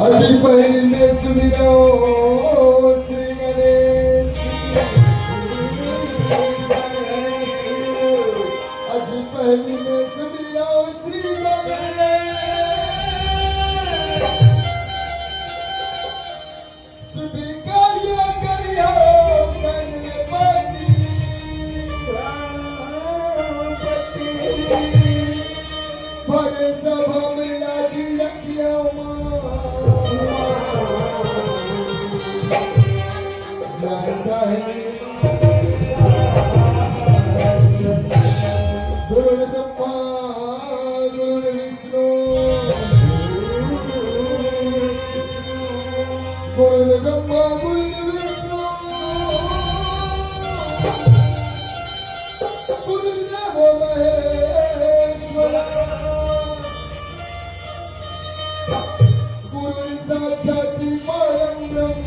अजी पहली में सुमिरो श्री गणेश, अजी पहली में सुमिरो श्री गणेश, सुधी कार्य करियो गणपति भरे सभा में लाजी रखियो गुरुर्ब्रह्मा गुरुर्विष्णु गुरुर्ब्रह्मा गुरुर्विष्णु गुरुर्देवो महेश्वरा गुरुर् साक्षात् परं ब्रह्म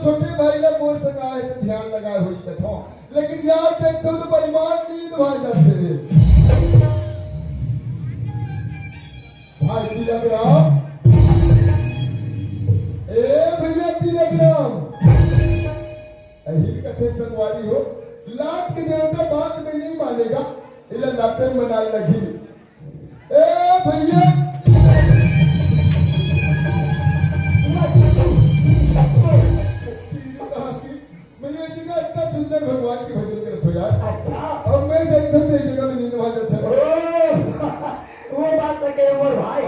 छोटे भाई ला बोल सका है तो ध्यान लगाए हुई कथा, लेकिन यार देखते हो तो परिवार नींद भाई जाते हैं। भाई तिलक राम, ए भैया तिलक राम, यही कथे संगवारी हो। लात के देवता बात में नहीं मानेगा, इला लाते मनाई लगी। ए भैया सुंदर भगवान के भजन करत हो यार। अच्छा, अब मैं देखता हूँ इस जगह में नींद आ जाता है। वो बात तो कहे मोर भाई।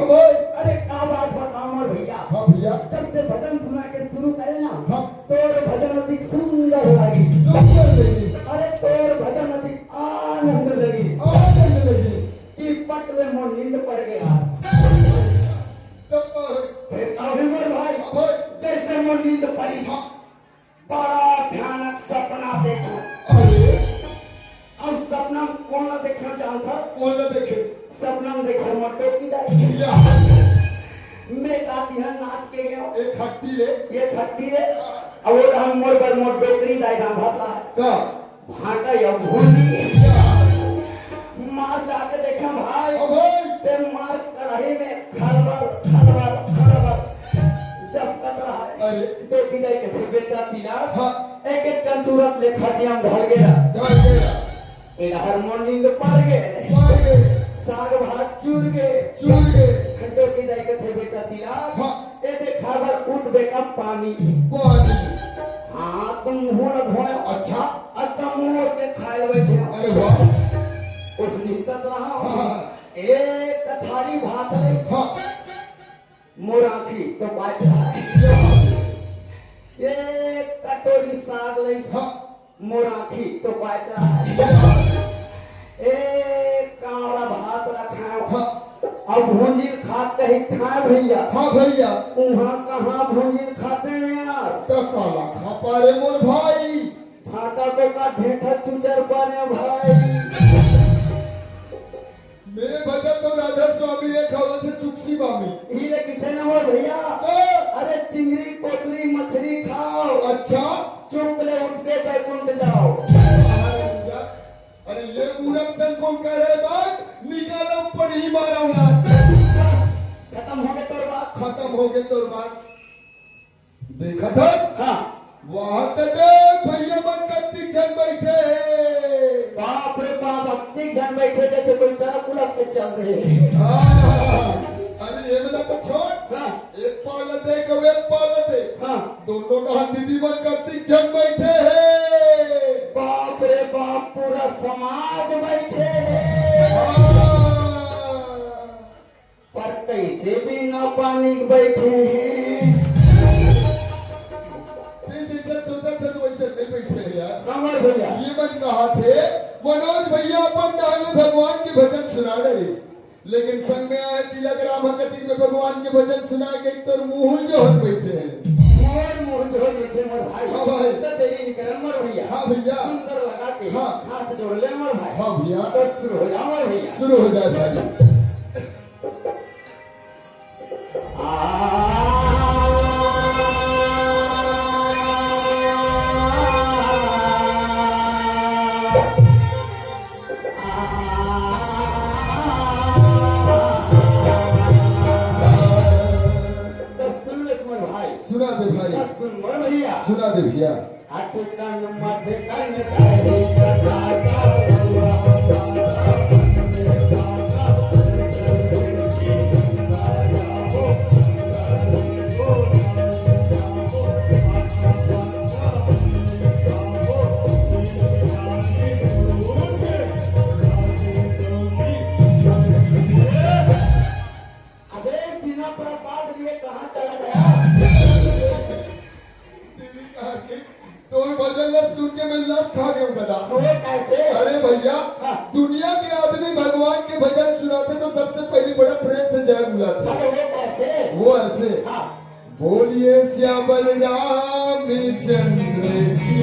अरे का बात बताओ मोर भैया। हाँ भैया। जब से भजन सुना के शुरू करे ना, हाँ। तोर भजन अधिक सुंदर लगी। सुंदर लगी। अरे तोर भजन अधिक आनंद लगी। आनंद लगी। कि पट में मोर नींद पड़ गया। तब फिर अभी मोर भाई जैसे मोर नींद पड़ी, बड़ा भयानक सपना देखा। अब सपना कौन ना देखना जानता? कौन ना देखे? सपना देखो मटो की दाई मैं गाती है नाच के गया। एक खट्टी ले, ये खट्टी है। अब वो हम मोर पर मोर डोकरी दाई गांव भाता है का भाटा या भूली मार जाके देखा भाई। ते मार कढ़ाई में खलबल खलबल खलबल जब कत रहा है। अरे डोकरी दाई के बेटा तिलक हाँ एक एक कंचूरत ले खटिया में ढल गया। एक हारमोनियम तो पड़ गए, साग भात चूर गए। खड्डों की दाई के थे बेटा तिलक। हाँ ए देखा बार उठ बेका पानी। हाँ तुम मुंह न धोए। अच्छा अत्ता मोर के खाए बैठे। अरे वाह उस नीतत रहा। हाँ एक कथारी भात ले। हाँ मोर आँखी तो बाज रहा है। एक कटोरी साग ले। हाँ मोर आँखी तो बाज रहा है। एक कावड़ा भात रखा। हाँ अब भूंजीर खात कहीं खाए भैया। हाँ भैया वहाँ कहाँ भूंजीर खाते हैं यार? तो काला खा पारे मोर भाई। फाटा को का ढेठा चुचर पाने भाई। मेरे भजन तो राधा स्वामी ने खावा थे सुखसी मामी। हीरे किथे न हो भैया। अरे चिंगरी पोतली मछली खाओ। अच्छा चुपले उठ के बैकुंठ जाओ। अरे ये मूर्ख सन कौन कह रहे बात? निकालो ऊपर ही मारा हूँ। खत्म हो गए तोर बात। खत्म हो गए तोर बात। देखा था? हाँ वहाँ तो देख भैया मन कत्ती जन बैठे। बाप रे बाप अत्ती जन बैठे जैसे कोई तरफ उलट के चल रहे हैं। अरे ये मिला तो छोड़। हाँ एक पाला देख और एक पाला देख। हाँ दोनों का दीदी मन कत्ती जन बैठे हैं। बाप रे बाप पूरा समाज बैठे हैं। पर कैसे भी ना पानी बैठे हैं। वैसे नहीं बैठे यार। कमर भैया ये मन कहा थे मनोज भैया अपन डाले भगवान के भजन सुना रहे, लेकिन संग में आए तिलक राम कतिक में भगवान भगवान के भजन सुना के तो मुंह जो होत बैठे हैं। मोर जो बैठे मोर भाई। हाँ भाई। तो तेरी निकरण मोर भैया। हाँ भैया। सुंदर लगा के हाँ। हाथ जोड़ ले मोर भाई। हाँ भैया। तो शुरू हो जाओ मोर भैया। शुरू हो जाए भाई। सुना दे भाई। सुन मोर भैया। सुना दे भैया। अटकन मटकन तारे अबे बिना प्रसाद लिए कहाँ चला गया? दीदी कहा कि तो भजन ला सुन के मैं लस खा गया हूँ गधा। तो कैसे? अरे भैया हाँ। दुनिया के आदमी भगवान के भजन सुनाते तो सबसे पहले बड़ा प्रेम से जय बुलाते। अरे वो कैसे? वो ऐसे हाँ। बोलिए श्यामल रामचंद्र की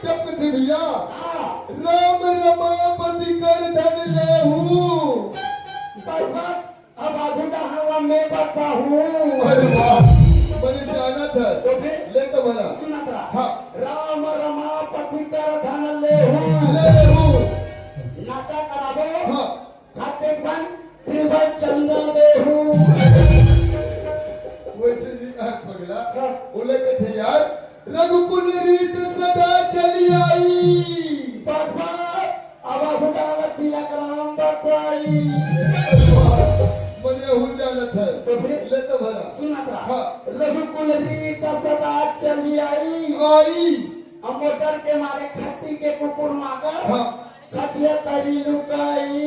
जब कथे भैया हाँ। राम रमापति कर धन ले हूँ। बस अब आधुटा हवा मैं बता हूँ। अरे वाह मैंने जाना था। तो फिर ले तो भला सुना था। हाँ। राम रमापति कर धन ले हूँ। ले हूँ। नाचा कराबो। हाँ। खाते बन त्रिभुवन चंदा दे हूँ। वैसे नहीं कहा पगला। बोले कथे यार रघुकुल रीत सदा चली आई। बस अब आधुटा तिलक राम बताई। मने हो जाना था। तो फिर ले तो भला सुना था। हाँ। रघुकुल रीत सदा चली आई। आई। अब मोटर के मारे खट्टी के कुकुर माकर हाँ। खटिया तरी लुकाई।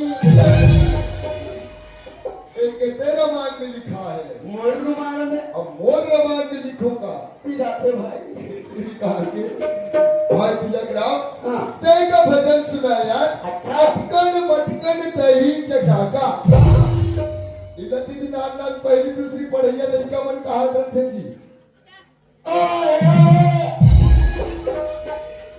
एक तेरा मान में लिखा है। मोर रुमाल में अब मोर रमान में लिखूंगा। पीड़ा थे भाई। कहा कि भाई तिलक राम हाँ। तेरा भजन सुना यार। अच्छा। अटकन मटकन दही चटाका। इलती दिन नाम पहली दूसरी पढ़ैया लड़का मन कहा करते जी।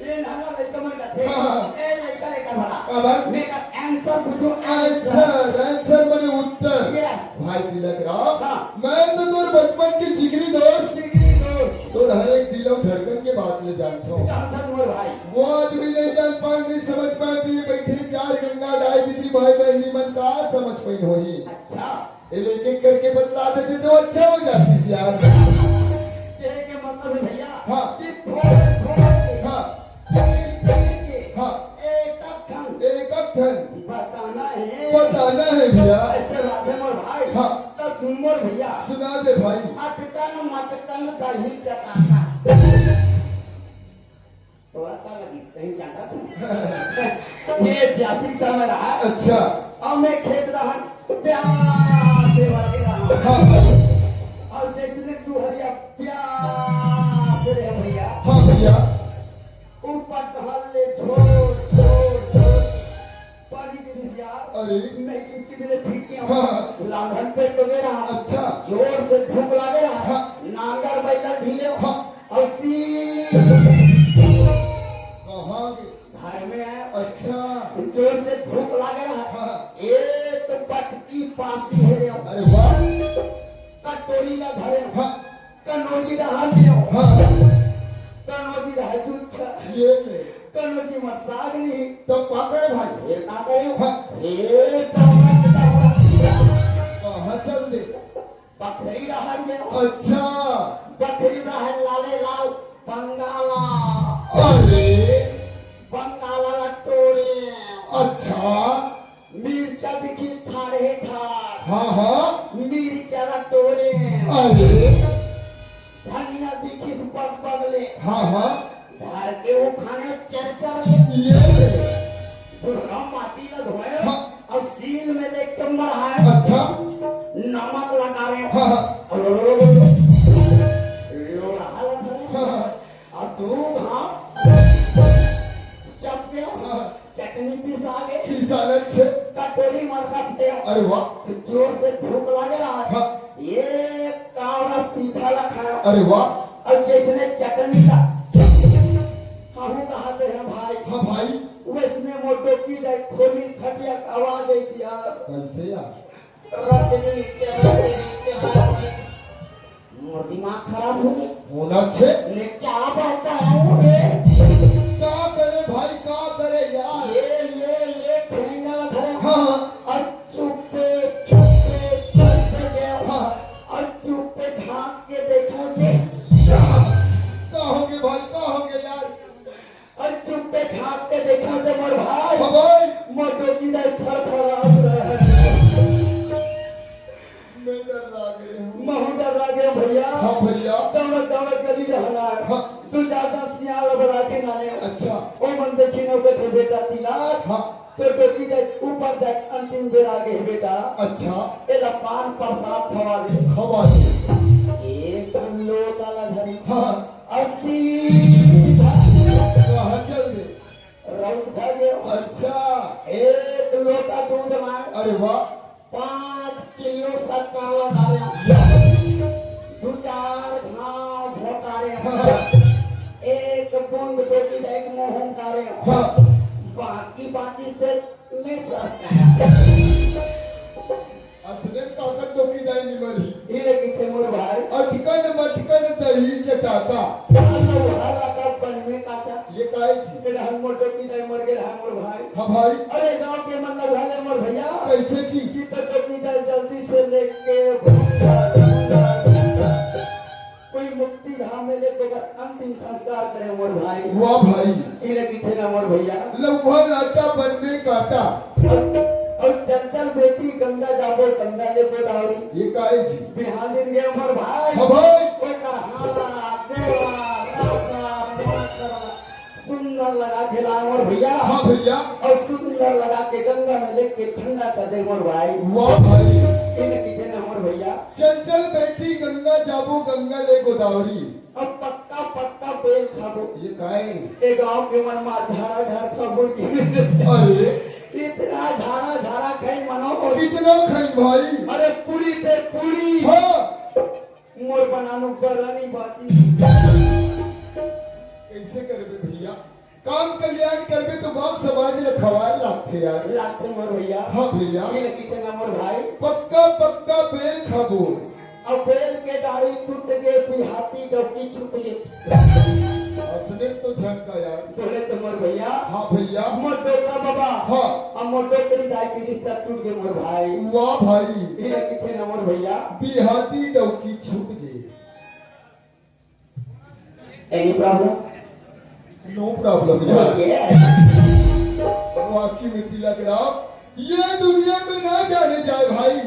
ये नाला लड़का मन का थे। हाँ। ए लड़का एक भला। अब मैं का आंसर पूछो। आंसर मने उत्तर। यस। भाई तिलक राम हाँ। मैं तो तोर बचपन की जिगरी दोस्त तोर हर एक दिलो धड़कन के बात ले जानता हूँ। जानता मोर भाई। वो आदमी नहीं जान पाए नहीं समझ पाए ये बैठे चार गंगा दाई दीदी भाई बहनी मन का समझ पाई होई। अच्छा। ये लेके करके बतला देते तो अच्छा हो जाती यार। ये के मतलब है भैया। हाँ। कि थोड़े थोड़े हाँ। हाँ। एक अक्षर एक अक्षर बताना है। बताना है भैया। ऐसे बात है मोर भाई। हाँ। तो सुन मोर भैया। सुना दे भाई। अटकन मटकन दही चटाका। तो आता लगी कहीं चाटा था। ये 82 समय रहा। अच्छा। और मैं खेत रहा प्यास से वर्गे रहा। हाँ। और जैसे तू हरिया प्यास रे भैया। हाँ भैया। ऊपर टहल ले छोड़ छोड़ छोड़ पानी के रिश्तेदार। अरे मैं कितनी देर भीग गया हाँ। लांघन पे टोगे रहा। अच्छा। जोर से भूख लगे रहा। हाँ। नांगर बैला ढीले हाँ। और सी कहाँ घर में है। अच्छा। जोर से भूख लगे रहा। हाँ। एक पटकी पासी है रे। अरे वाह। कटोरी ला धरे। हाँ। कनौजी रहा दियो। हाँ। कनौजी रहा दूध। ये ले कनौजी में साग नहीं। तो पाकर भाई ये का करे। हाँ। ये टमाटर कहाँ चल दे। बकरी रहा गया। अच्छा। बकरी रहा लाले लाल बंगाला। अरे बंगाला टोरे। अच्छा। मिर्चा दिखी थारे थार। हाँ हाँ। मिर्चा टोरे। अरे धनिया दिखी पग पगले। हाँ हाँ। धार के वो खाने चरचर ये ले दूसरा माटी ला धोए। हाँ। और सील में ले कमर है। अच्छा। नमक लगा रहे। हाँ हाँ। हाँ। अब दूध हाँ चप हाँ। चटनी पिसा के किसान अच्छे। कटोरी में रखते हो। अरे वाह। जो जोर से भूख लागेला हाँ। ये कावड़ा सीधा रखा अरे वाह। और जैसने चटनी ला कहूँ कहते हैं भाई हाँ भाई। वैसने मोटो की जाए खोली खटिया का आवाज ऐसी यार कैसे यार? रजनी चमचनी मोर दिमाग खराब हो गया होना छे। ने क्या बताऊं रे क्या करे भाई, क्या करे यार? ये ठेंगा धरे हाँ। और चुप्पे चलते गए हाँ। और चुप्पे झांक के देखो जे कहोगे भाई, कहोगे यार? और चुप्पे झांक के देखो जे मोर भाई हाँ भाई। मोटो की दाई फड़फड़ा रहा है मैं डर रहा गया हूँ। महू डर रहा गया भैया हाँ भैया। दौड़त दौड़त गली रहना है हाँ। तू ज्यादा सियाल बड़ा के नाने अच्छा। ओ मन देखी न के थे बेटा तिलाक हाँ। तो टोकी जाए ऊपर जाए अंतिम बेर आगे है बेटा अच्छा। एला पान प्रसाद खवा दे खवा दे। एक लोटा ला धरी हाँ। 80 कहाँ चल दे? राउत खा गयो अच्छा। एक लोटा दूध मार अरे वाह। 5 किलो शक्कर लगा रे 2-4 घाव भोटारे हाँ। एक बूंद टोकी जाए एक मोहन कारे हाँ। बाकी 25 से नहीं सकता असले ताकत तो की दाई निमरी। ये किथे मोर भाई अटकन मटकन दही चटाका। अल्लाह वाला का बन में काटा ये काहे छी? तेरा हम मोटो की दाई मर गए है मोर भाई हाँ भाई। अरे गांव के मन लगा ले मोर भैया कैसे छी? की तो की दाई जल्दी से लेके कोई मुक्ति धाम में लेके अंतिम संस्कार करे मोर भाई वाह भाई। ये किथे ना मोर भैया लौहा लाटा बन में काटा। और चंचल बेटी गंगा जाबो गंगा ले गोदावरी ये काहे छी? बिहान दिन गए मोर भाई हाँ भाई। ओ कहां सुंदर लगा के ला मोर भैया हाँ भैया। और सुंदर लगा के गंगा में लेके ठंडा कर दे मोर भाई वाह भाई। इन्हें पीछे ना मोर भैया चंचल बेटी गंगा जाबो गंगा ले गोदावरी। अब पक्का पक्का बेल खाबो ये काहे? ए गांव के मन मार झारा झार खाबो अरे इतना झारा झारा खाई मनो कितना खाई भाई? अरे पूरी ते पूरी हाँ। मोर बनानु बरानी बाती कैसे करबे भैया? काम कल्याण करबे तो गांव समाज रखवाए लागते यार। लागते मोर भैया हाँ भैया। ये कितना मोर भाई पक्का पक्का बेल खाबो। अब बेल के डाली टूट गए पिहाती डबकी छूट गई असले तो झटका यार। बोले तो मोर भैया हाँ भैया। मोटो का बाबा हाँ। अब मोटो करी दाई की रिश्ता टूट गए मोर भाई वाह भाई। ये किथे मोर भैया बिहाती डौकी छूट गई। एनी प्रॉब्लम नो प्रॉब्लम यार। यस वाकई में तिलक राम ये दुनिया में ना जाने जाए भाई।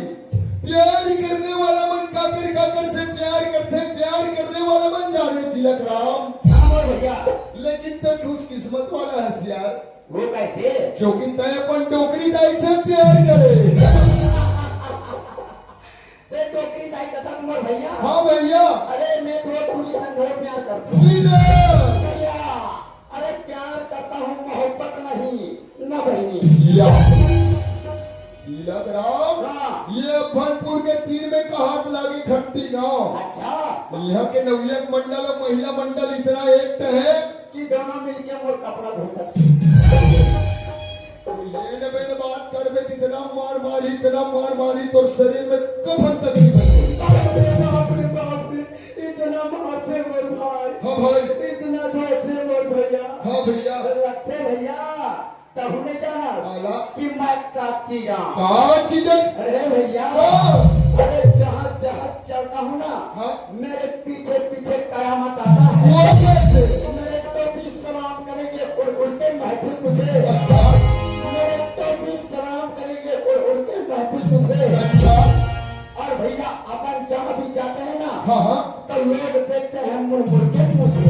प्यार करने वाला मन काकर से प्यार करते, प्यार करने वाला मन जाने तिलक राम। मोर भैया लेकिन तो खुश किस्मत वाला है यार वो कैसे जो कि तय अपन डोकरी दाई से प्यार करे। ते टोकरी दाई कथा मोर भैया हाँ भैया। अरे मैं तो पूरी संघर्ष प्यार करता हूँ तिलक। भैया अरे प्यार करता हूँ मोहब्बत नहीं न बहनी या तिलक राम हाँ। ये भरपूर के तीर में कहात लागी खट्टी गांव। अच्छा यहाँ के नवयुवक मंडल और महिला मंडल इतना एक है कि दोनों मिलके मोर कपड़ा धो सकते ये न बात करबे इतना मार मारी तो शरीर में कफन तक नहीं बचे। बाप रे इतना मारते मोर भाई हाँ भाई। इतना धोते मोर भैया हाँ भैया। लगते भैया तब नहीं जाना आला कि मैं काची जाऊं का चीजस। अरे भैया हाँ। अरे जहाँ जहाँ चलता हूँ ना हाँ। मेरे पीछे पीछे कयामत आता है वो कैसे? मेरे तो भी सलाम करेंगे उड़ के महफिल तुझे अच्छा। मेरे तो भी सलाम करेंगे उड़ के महफिल तुझे अच्छा। और भैया अपन जहाँ भी जाते हैं ना हाँ हाँ। तो लोग देखते हैं मुड़ मुड़ के मुझे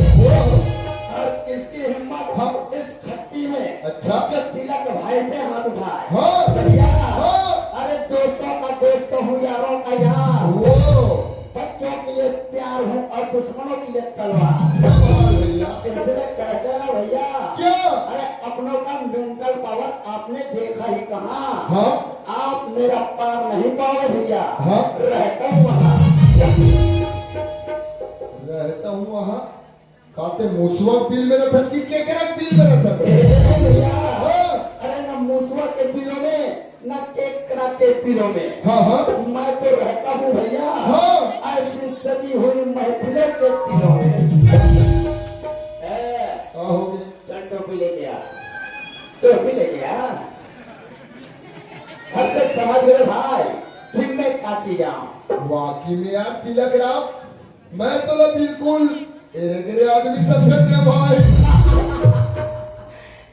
और किसकी हिम्मत हाँ। इस खट्टी में अच्छा। जो तिलक भाई पे हाथ उठाए हाँ। भैया हाँ। अरे दोस्तों का दोस्त हूँ यारों का यार वो बच्चों के लिए प्यार हूँ और दुश्मनों के लिए तलवार भैया इसलिए कहते हैं ना भैया क्या? अरे अपनों का मेंटल पावर आपने देखा ही कहाँ हाँ। आप मेरा पार नहीं पाओ भैया। हाँ। रहता हूँ वहाँ। रहता हूँ वहाँ काते मूसवा बिल में रखस की केकरा बिल में रखस भैया हाँ अरे ना मूसवा के बिलों में ना केकरा के बिलों में हाँ हाँ मैं तो रहता हूँ भैया हाँ। ऐसी सजी हुई महफिलों के दिनों में। क्या हो गया चल टोपी लेके आ, टोपी लेके आ। हर से समझ गए भाई कि मैं काची जाऊं। वाकई में यार तिलक राम मैं तो ना बिल्कुल एरे आदमी समझत ना भाई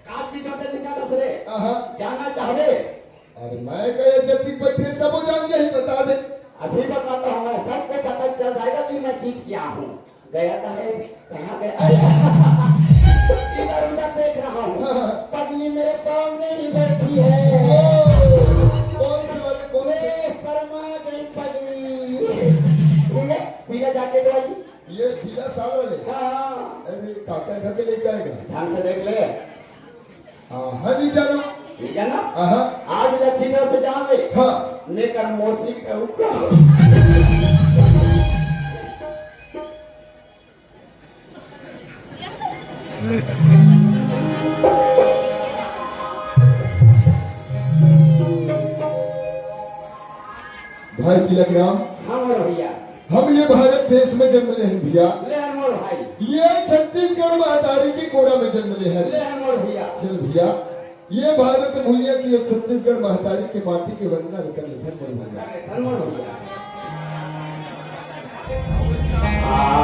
काची जाते निकाल रे हाँ जाना चाहवे। अरे मैं कहे जति बैठे सब जान यही बता दे अभी बताता हूँ मैं, सबको पता चल जाएगा कि मैं जीत क्या हूँ। गया था है कहाँ गया इधर उधर देख रहा हूँ, पगली मेरे सामने ही बैठी है। कौन से वाले कौन से ये शर्मा गई पगली। पीले पीले जाके दवाई। ये पीला साल वाले हाँ अरे काका ढके लेके आएगा ढंग से देख ले। हाँ हाँ नहीं जाना ठीक है ना, हाँ आज लक्षिणों से जान ले। हाँ लेकर मौसी कहूँगा। भाई तिलक राम हाँ मोर भैया, हम ये भारत देश में जन्म ले हैं भैया ले मोर भाई, ये छत्तीसगढ़ महादारी की कोरा में जन्म ले हैं ले मोर भैया। चल भैया ये भारत भूलिया की एक छत्तीसगढ़ महादारी के माटी के वंदना लेकर लेखन बोल भैया धन मोर भैया। आ